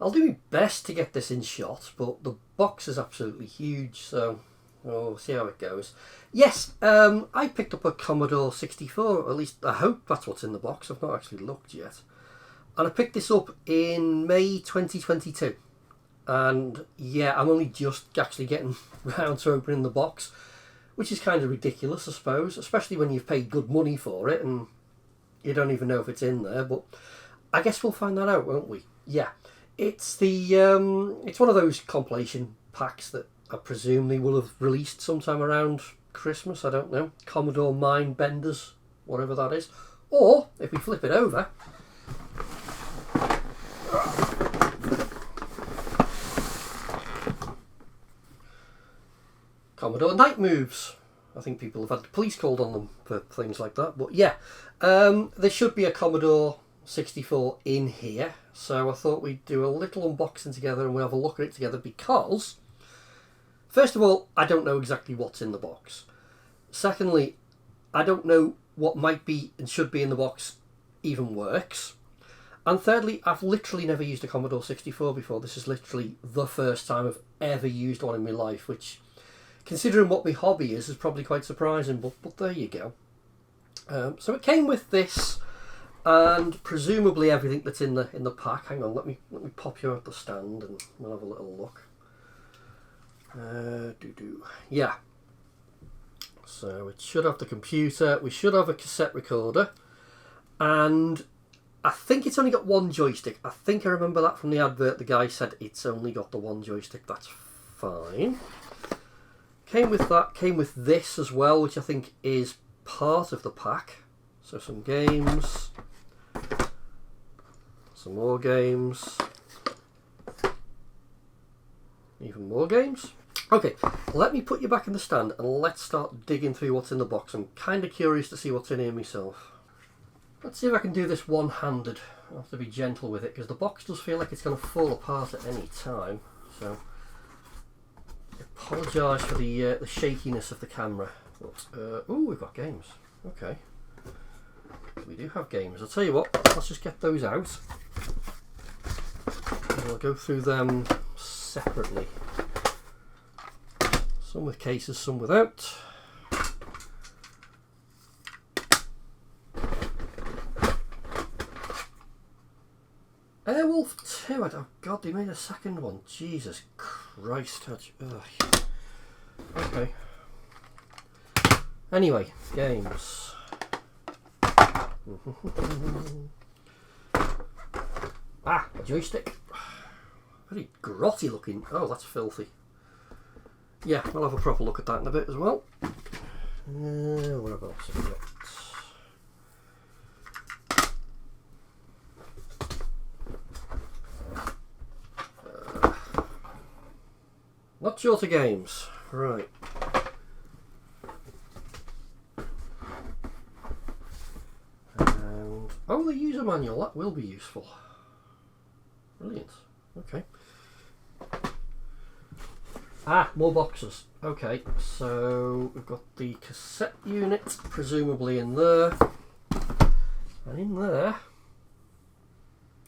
I'll do my best to get this in shot, but the box is absolutely huge, so we'll see how it goes. Yes, I picked up a Commodore 64, or at least I hope that's what's in the box. I've not actually looked yet. And I picked this up in May 2022. And yeah, I'm only just actually getting round to opening the box, which is kind of ridiculous, I suppose, especially when you've paid good money for it and you don't even know if it's in there. But I guess we'll find that out, won't we? Yeah, it's it's one of those compilation packs that I presume they will have released sometime around Christmas. I don't know. Commodore Mind Benders, whatever that is. Or if we flip it over. Commodore Night Moves. I think people have had the police called on them for things like that. But yeah, there should be a Commodore 64 in here. So I thought we'd do a little unboxing together and we'll have a look at it together because, first of all, I don't know exactly what's in the box. Secondly, I don't know what might be and should be in the box even works. And thirdly, I've literally never used a Commodore 64 before. This is literally the first time I've ever used one in my life, which, considering what my hobby is probably quite surprising, but there you go. So it came with this, and presumably everything that's in the pack. Hang on, let me pop you out the stand, and we'll have a little look. Yeah. So it should have the computer. We should have a cassette recorder, and I think it's only got one joystick. I think I remember that from the advert. The guy said it's only got the one joystick. That's fine. Came with that, came with this as well, which I think is part of the pack. So some games, some more games, even more games. Okay, let me put you back in the stand and let's start digging through what's in the box. I'm kind of curious to see what's in here myself. Let's see if I can do this one-handed. I'll have to be gentle with it because the box does feel like it's going to fall apart at any time. So apologise for the shakiness of the camera. But, oh, we've got games. Okay. We do have games. I'll tell you what, let's just get those out. And we'll go through them separately. Some with cases, some without. Airwolf 2, oh god, they made a second one. Jesus Christ. Ugh. Okay. Anyway, games. Ah, a joystick. Very grotty looking. Oh, that's filthy. Yeah, we'll have a proper look at that in a bit as well. What else have we got? Not shorter games, right. And, oh, the user manual, that will be useful. Brilliant, okay. Ah, more boxes. Okay, so we've got the cassette unit, presumably in there. And in there,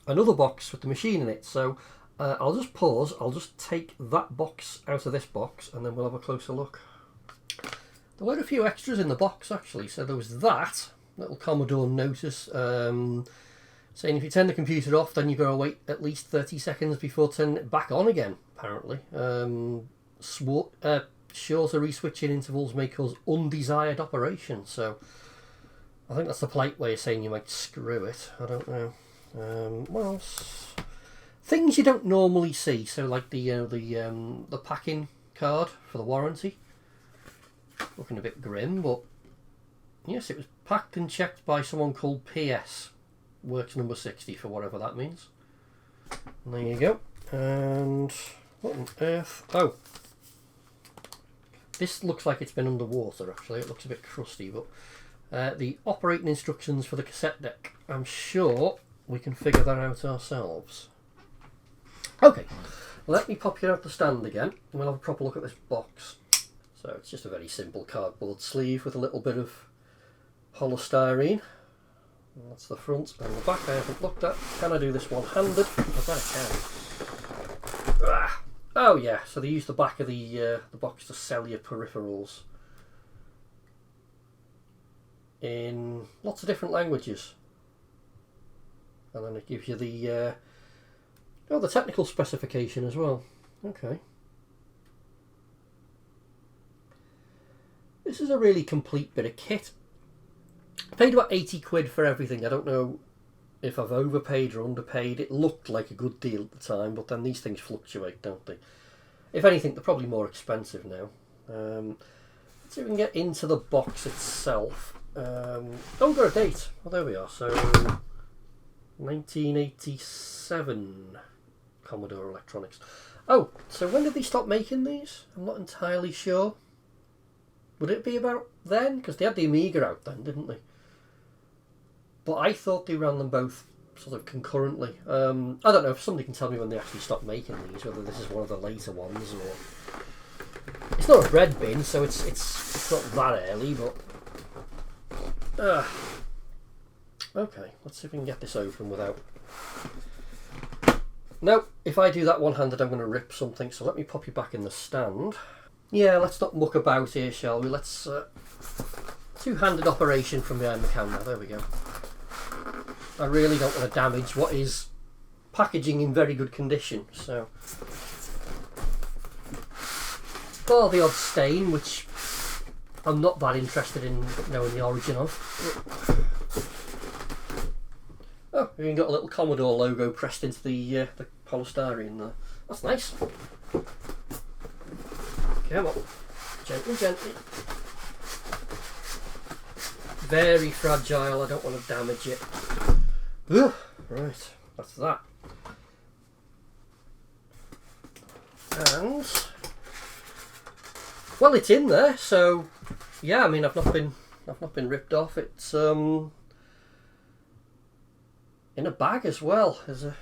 another box with the machine in it. So I'll just pause, I'll just take that box out of this box and then we'll have a closer look. There were a few extras in the box actually. So there was that little Commodore notice saying if you turn the computer off then you've got to wait at least 30 seconds before turning it back on again, apparently. Shorter reswitching intervals may cause undesired operation. So I think that's the polite way of saying you might screw it. I don't know. What else? Things you don't normally see. So like the packing card for the warranty. Looking a bit grim, but yes, it was packed and checked by someone called PS. Works number 60 for whatever that means. And there you go. And what on earth? Oh, this looks like it's been underwater actually. It looks a bit crusty, but the operating instructions for the cassette deck. I'm sure we can figure that out ourselves. Okay, let me pop you out the stand again and we'll have a proper look at this box. So it's just a very simple cardboard sleeve with a little bit of polystyrene. And that's the front and the back I haven't looked at. Can I do this one-handed? I bet I can. Oh yeah, so they use the back of the box to sell your peripherals in lots of different languages, and then it gives you the the technical specification as well. Okay, this is a really complete bit of kit. I paid about 80 quid for everything. I don't know if I've overpaid or underpaid. It looked like a good deal at the time, but then these things fluctuate, don't they? If anything, they're probably more expensive now. Let's see if we can get into the box itself. Oh, we've got a date. Well, there we are. So, 1987 Commodore Electronics. Oh, so when did they stop making these? I'm not entirely sure. Would it be about then? Because they had the Amiga out then, didn't they? But I thought they ran them both sort of concurrently. I don't know if somebody can tell me when they actually stopped making these, whether this is one of the later ones or... It's not a bread bin, so it's not that early, but... Okay, let's see if we can get this open without... No, if I do that one-handed, I'm going to rip something, so let me pop you back in the stand. Yeah, let's not muck about here, shall we? Let's... two-handed operation from behind the camera. There we go. I really don't want to damage what is packaging in very good condition, so... Bar the odd stain, which I'm not that interested in knowing the origin of. Oh, we even got a little Commodore logo pressed into the polystyrene there. That's nice. Come on. Gently, gently. Very fragile, I don't want to damage it. Ugh, right, that's that. And... well, it's in there, so... yeah, I mean, I've not been ripped off. It's in a bag as well. There's a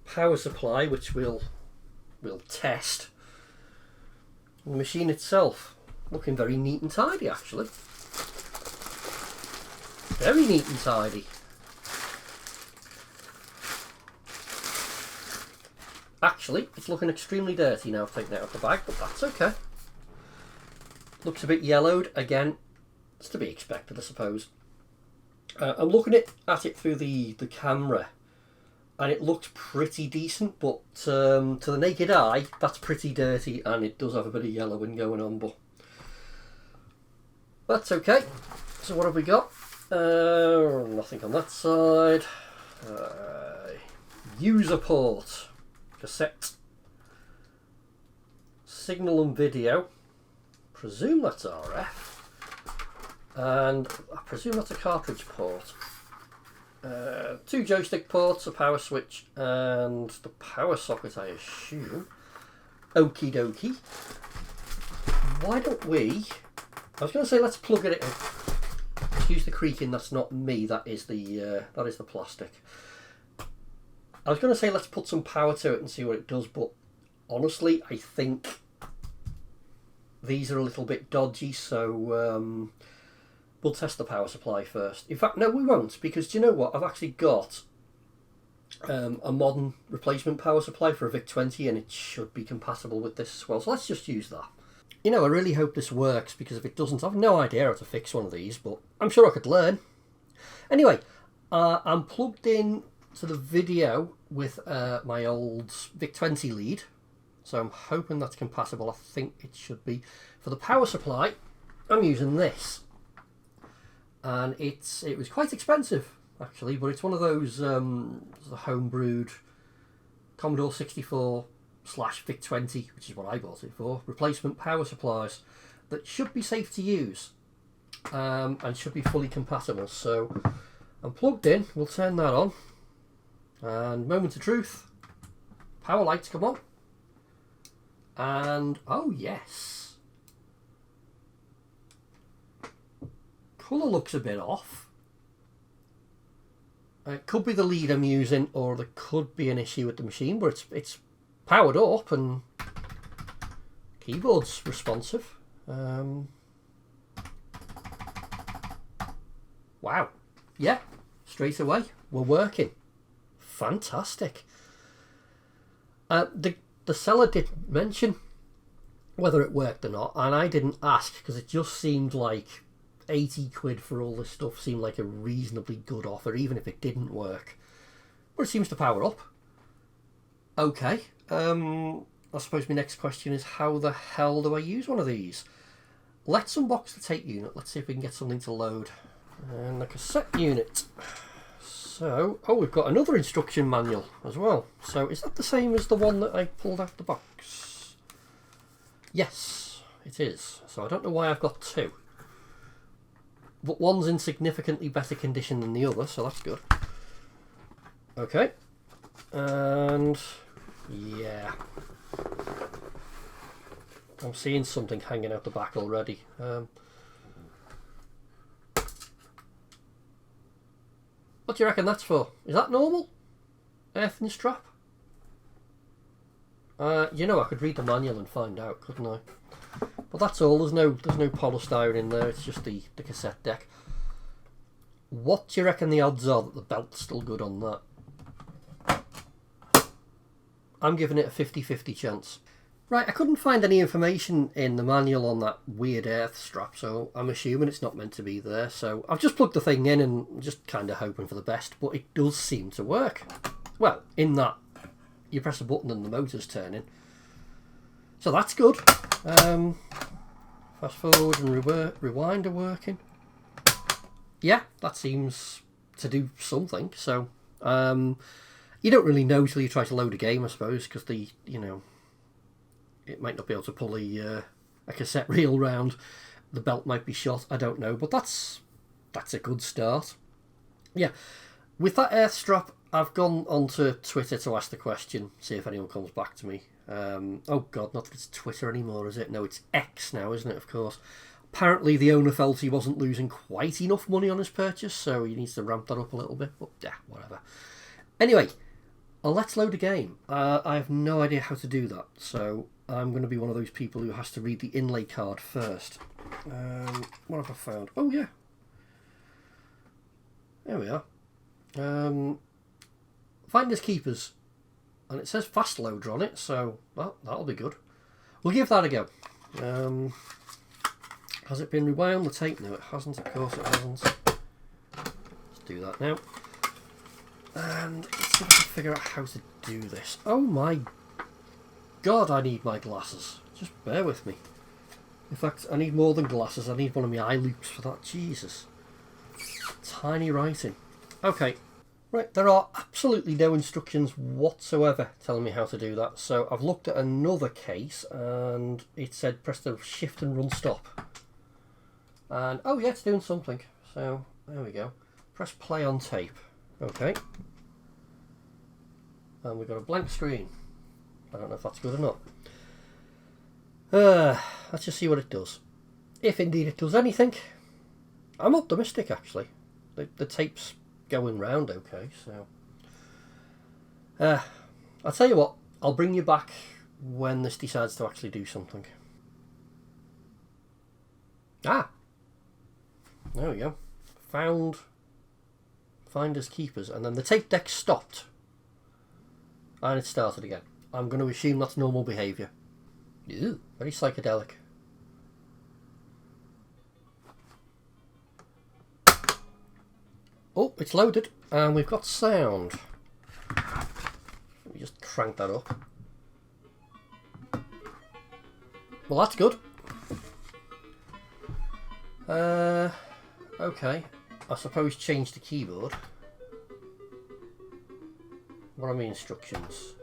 power supply which we'll test. The machine itself looking very neat and tidy, actually. Very neat and tidy. Actually, it's looking extremely dirty now, taking it out of the bag, but that's okay. Looks a bit yellowed. Again, it's to be expected, I suppose. I'm looking at it through the camera, and it looks pretty decent, but to the naked eye, that's pretty dirty, and it does have a bit of yellowing going on, but that's okay. So what have we got? Nothing on that side. User port. Cassette. Signal and video. Presume that's RF. And I presume that's a cartridge port. 2 joystick ports, a power switch, and the power socket, I assume. Okie dokie. Why don't we... I was going to say let's plug it in. Excuse the creaking, that's not me, that is the plastic. I was going to say let's put some power to it and see what it does, but honestly I think these are a little bit dodgy, so we'll test the power supply first. In fact, no, we won't, because do you know what? I've actually got a modern replacement power supply for a VIC-20, and it should be compatible with this as well, so let's just use that. You know, I really hope this works, because if it doesn't, I've no idea how to fix one of these, but I'm sure I could learn. Anyway, I'm plugged in to the video with my old VIC-20 lead, so I'm hoping that's compatible. I think it should be. For the power supply, I'm using this, and it was quite expensive actually, but it's one of those home-brewed Commodore 64 / VIC-20, which is what I bought it for, replacement power supplies that should be safe to use and should be fully compatible. So I'm plugged in, we'll turn that on, and moment of truth, power lights come on, and oh yes, colour looks a bit off. It could be the lead I'm using, or there could be an issue with the machine, but it's powered up and keyboard's responsive. Wow, yeah, straight away we're working. Fantastic. The the seller did mention whether it worked or not, and I didn't ask because it just seemed like 80 quid for all this stuff seemed like a reasonably good offer, even if it didn't work. But it seems to power up. Okay, I suppose my next question is, how the hell do I use one of these? Let's unbox the tape unit. Let's see if we can get something to load. And the cassette unit. So, oh, we've got another instruction manual as well. So, is that the same as the one that I pulled out the box? Yes, it is. So, I don't know why I've got two. But one's in significantly better condition than the other, so that's good. Okay. And, yeah. I'm seeing something hanging out the back already. What do you reckon that's for? Is that normal? Earthing strap? You know, I could read the manual and find out, couldn't I? But that's all. There's no polystyrene in there. It's just the cassette deck. What do you reckon the odds are that the belt's still good on that? I'm giving it a 50-50 chance. Right, I couldn't find any information in the manual on that weird earth strap, so I'm assuming it's not meant to be there. So I've just plugged the thing in and just kind of hoping for the best, but it does seem to work. Well, in that you press a button and the motor's turning. So that's good. Fast forward and rewind are working. Yeah, that seems to do something. So you don't really know till you try to load a game, I suppose, because it might not be able to pull a cassette reel round. The belt might be shot. I don't know, but that's a good start. Yeah, with that earth strap, I've gone onto Twitter to ask the question, see if anyone comes back to me. Oh God, not that it's Twitter anymore, is it? No, it's X now, isn't it? Of course. Apparently, the owner felt he wasn't losing quite enough money on his purchase, so he needs to ramp that up a little bit. But yeah, whatever. Anyway, let's load a game. I have no idea how to do that, so I'm going to be one of those people who has to read the inlay card first. What have I found? Oh yeah, there we are. Finders Keepers, and it says fast loader on it, so that'll be good. We'll give that a go. Has it been rewound, the tape? No, it hasn't. Of course it hasn't. Let's do that now. And let's see if I can figure out how to do this. Oh my God, I need my glasses. Just bear with me. In fact, I need more than glasses. I need one of my eye loops for that. Jesus. Tiny writing. Okay. Right, there are absolutely no instructions whatsoever telling me how to do that. So I've looked at another case and it said press the shift and run stop. And oh yeah, it's doing something. So there we go. Press play on tape. Okay. And we've got a blank screen. I don't know if that's good or not. Let's just see what it does. If indeed it does anything. I'm optimistic actually. The tape's going round okay, so I'll tell you what, I'll bring you back when this decides to actually do something. Ah, there we go. Found Finders Keepers, and then the tape deck stopped and it started again. I'm going to assume that's normal behaviour. Ew, very psychedelic. Oh, it's loaded, and we've got sound. Let me just crank that up. Well, that's good. Okay. I suppose change the keyboard. What are my instructions?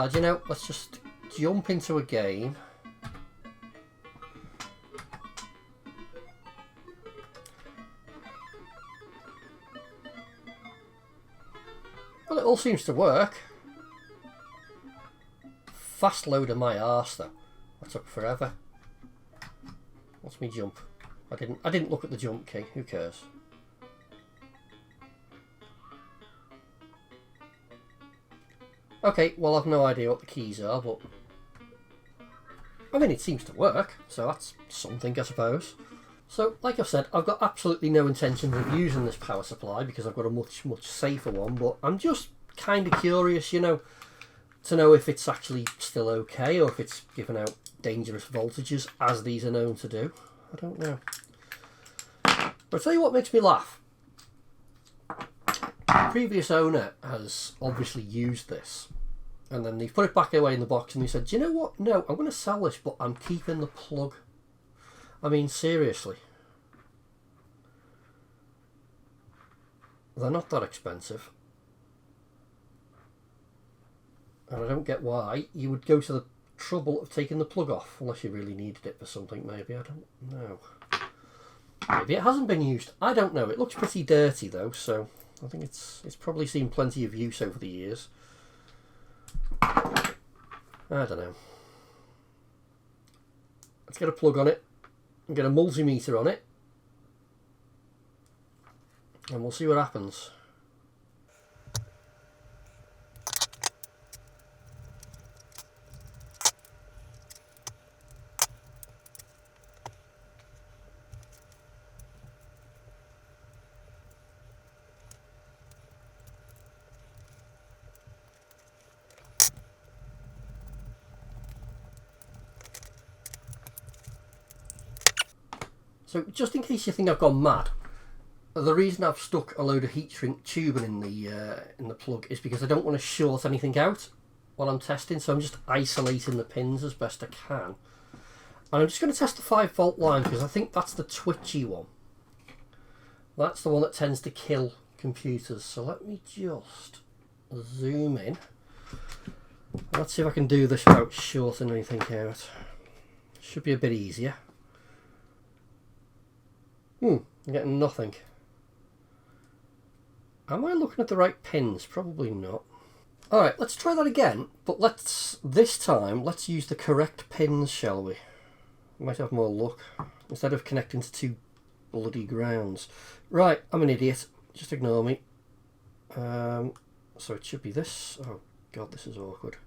Do you know, let's just jump into a game. Well, it all seems to work. Fast loader my arse though. That took forever. What's me jump? I didn't look at the jump key. Who cares? Okay, well I've no idea what the keys are, but I mean, it seems to work, so that's something, I suppose. So, like I've said, I've got absolutely no intention of using this power supply because I've got a much safer one, but I'm just kind of curious, you know, to know if it's actually still okay or if it's giving out dangerous voltages, as these are known to do. I don't know. But I'll tell you what makes me laugh. The previous owner has obviously used this, and then they've put it back away in the box and he said, do you know what? No, I'm going to sell this, but I'm keeping the plug. I mean, seriously. They're not that expensive. And I don't get why you would go to the trouble of taking the plug off, unless you really needed it for something, maybe. I don't know. Maybe it hasn't been used. I don't know. It looks pretty dirty, though, so I think it's probably seen plenty of use over the years. I don't know. Let's get a plug on it and get a multimeter on it, and we'll see what happens. So just in case you think I've gone mad, the reason I've stuck a load of heat shrink tubing in the plug is because I don't want to short anything out while I'm testing, so I'm just isolating the pins as best I can. And I'm just going to test the 5-volt line because I think that's the twitchy one. That's the one that tends to kill computers. So let me just zoom in. Let's see if I can do this without shorting anything out. Should be a bit easier. I'm getting nothing. Am I looking at the right pins? Probably not. Alright, let's try that again, but this time let's use the correct pins, shall we? Might have more luck, instead of connecting to two bloody grounds. Right, I'm an idiot. Just ignore me. So it should be this. Oh god, this is awkward.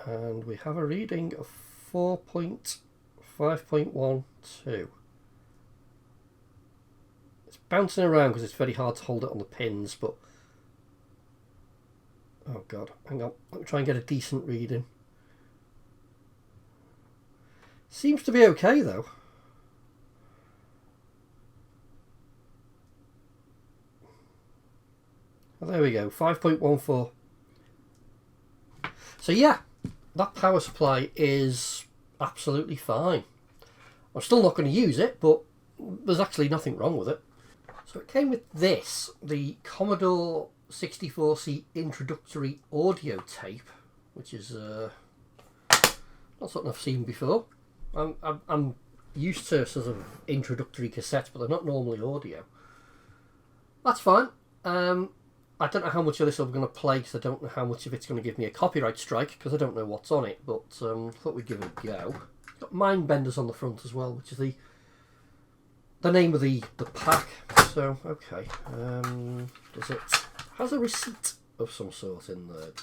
And we have a reading of 4.5.12. It's bouncing around because it's very hard to hold it on the pins, but oh god, hang on, let me try and get a decent reading. Seems to be okay though. Well, there we go, 5.14. So yeah, that power supply is absolutely fine. I'm still not going to use it, but there's actually nothing wrong with it. So it came with this, the Commodore 64C introductory audio tape, which is not something I've seen before. I'm used to sort of introductory cassettes, but they're not normally audio. That's fine. I don't know how much of this I'm going to play because I don't know how much of it's going to give me a copyright strike because I don't know what's on it, but thought we'd give it a go. It's got mind benders on the front as well, which is the name of the pack. So okay, does it has a receipt of some sort in there?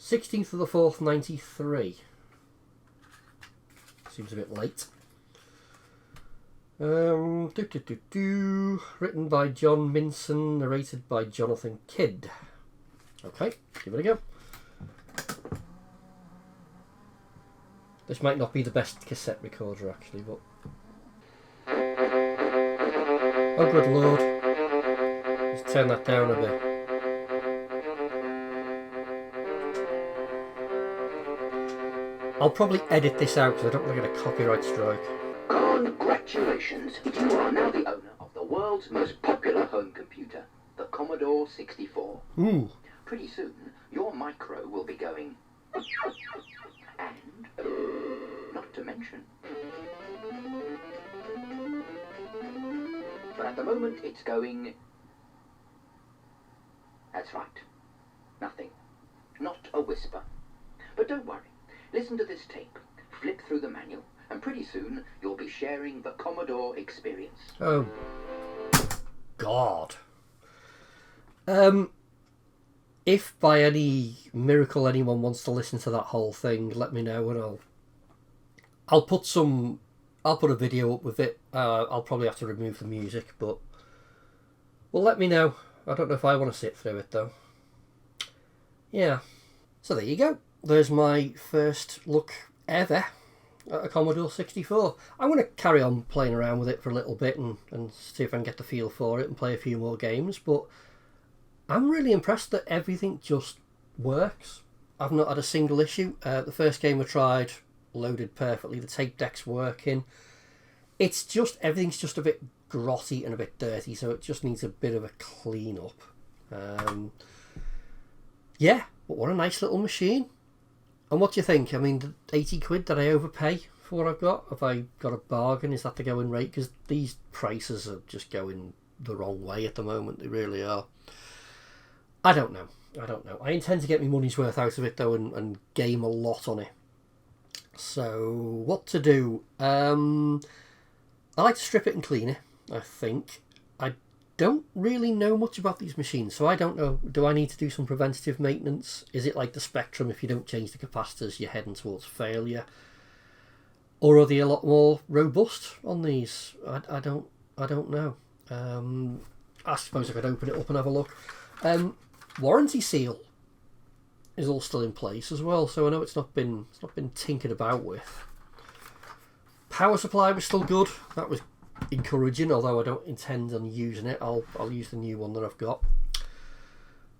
16th of the 4th, 93. Seems a bit late. Written by John Minson, narrated by Jonathan Kidd. Okay, give it a go. This might not be the best cassette recorder actually, but oh good lord. Let's turn that down a bit. I'll probably edit this out because I don't want to get a copyright strike. Congratulations! You are now the owner of the world's most popular home computer, the Commodore 64. Ooh. Pretty soon, your micro will be going... and... not to mention... But at the moment, it's going... That's right. Nothing. Not a whisper. But don't worry. Listen to this tape. Flip through the manual. And pretty soon, you'll be sharing the Commodore experience. Oh, God. if by any miracle anyone wants to listen to that whole thing, let me know, and I'll put a video up with it. I'll probably have to remove the music, but well, let me know. I don't know if I want to sit through it though. Yeah. So there you go. There's my first look ever at a Commodore 64. I'm going to carry on playing around with it for a little bit and see if I can get the feel for it and play a few more games, but I'm really impressed that everything just works. I've not had a single issue. The first game I tried loaded perfectly, the tape deck's working. It's just, everything's just a bit grotty and a bit dirty, so it just needs a bit of a clean up. Yeah, but what a nice little machine. And what do you think? I mean, 80 quid, did I overpay for what I've got? Have I got a bargain? Is that the going rate? Because these prices are just going the wrong way at the moment. They really are. I don't know. I intend to get my money's worth out of it though, and game a lot on it. So what to do? I like to strip it and clean it, I think. I don't really know much about these machines, so I don't know. Do I need to do some preventative maintenance? Is it like the Spectrum? If you don't change the capacitors, you're heading towards failure. Or are they a lot more robust on these? I don't know. I suppose I could open it up and have a look. Warranty seal is all still in place as well, so I know it's not been tinkered about with. Power supply was still good. That was encouraging, although I don't intend on using it. I'll use the new one that I've got.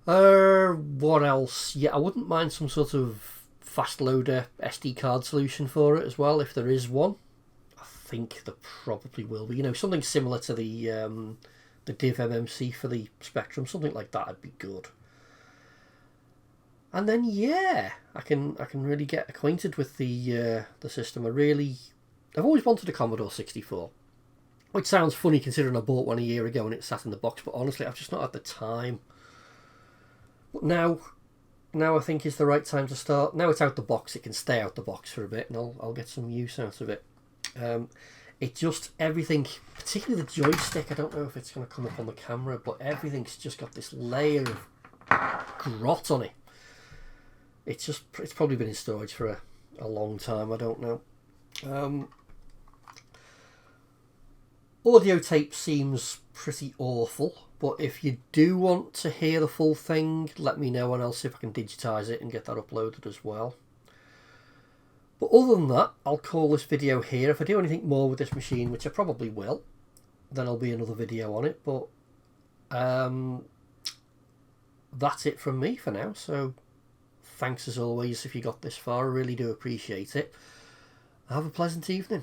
What else? Yeah, I wouldn't mind some sort of fast loader SD card solution for it as well, if there is one. I think there probably will be. You know, something similar to the Div MMC for the Spectrum, something like that would be good. And then yeah, I can really get acquainted with the system. I've always wanted a Commodore 64, which sounds funny considering I bought one a year ago and it sat in the box. But honestly, I've just not had the time. But now I think is the right time to start. Now it's out the box, it can stay out the box for a bit, and I'll get some use out of it. It just, everything, particularly the joystick, I don't know if it's going to come up on the camera, but everything's just got this layer of grot on it. It's probably been in storage for a long time, I don't know. Audio tape seems pretty awful, but if you do want to hear the full thing, let me know and I'll see if I can digitise it and get that uploaded as well. But other than that, I'll call this video here. If I do anything more with this machine, which I probably will, then there'll be another video on it. But that's it from me for now. So thanks as always if you got this far. I really do appreciate it. Have a pleasant evening.